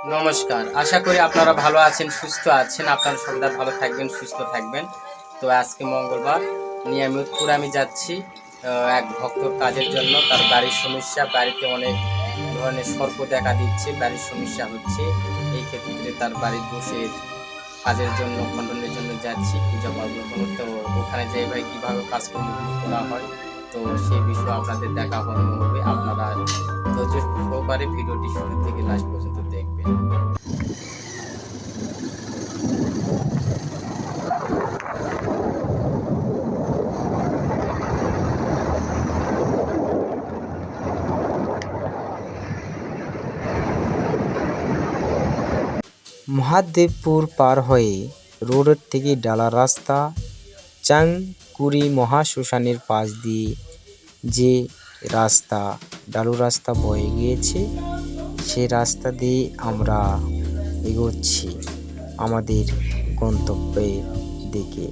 নমস্কার, আশা করি আপনারা ভালো আছেন, সুস্থ আছেন। আপনারা সর্বদা ভালো থাকবেন, সুস্থ থাকবেন। তো আজকে মঙ্গলবার, নিয়ামতপুর আমি যাচ্ছি এক ভক্তর কাজের জন্য। তার বাড়ির সমস্যা, বাড়িতে অনেক ধরনের সর্প দেখা দিচ্ছে, বাড়ির সমস্যা হচ্ছে। এই ক্ষেত্রে তার বাড়ির দোষের কাজের জন্য, খণ্ডনের জন্য যাচ্ছি, পূজা পার্বণ। তো ওখানে যেয়ে ভাই কীভাবে কাজকর্মগুলো করা হয়, তো সেই বিষয়ে আপনাদের দেখানো হবে। আপনারা ধৈর্য সহকারে ভিডিওটি শুরু থেকে লাস্ট পর্যন্ত দেখবেন। মহাদেবপুর পার হয়ে রোড থেকে ডালা রাস্তা চাংকুরি মহাশ্মশানের পাশ দিয়ে যে রাস্তা ডালু রাস্তা বয়ে গিয়েছে, সে রাস্তা দিয়ে আমরা এগোচ্ছি আমাদের গন্তব্যের দিকে।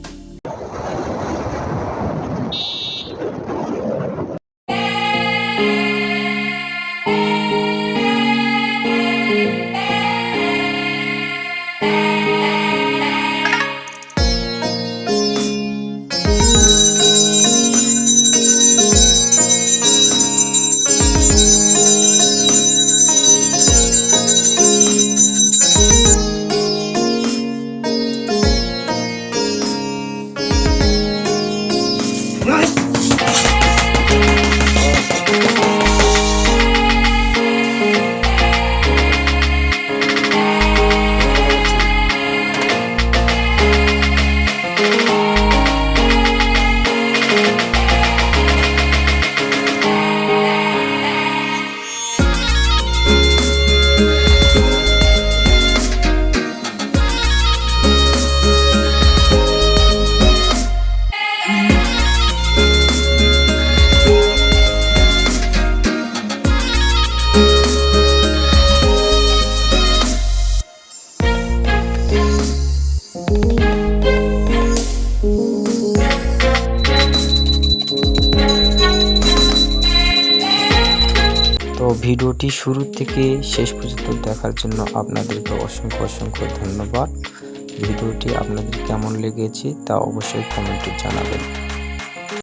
তো ভিডিওটি শুরু থেকে শেষ পর্যন্ত দেখার জন্য আপনাদেরকে অসংখ্য অসংখ্য ধন্যবাদ। ভিডিওটি আপনাদের কেমন লেগেছে তা অবশ্যই কমেন্টে জানাবেন।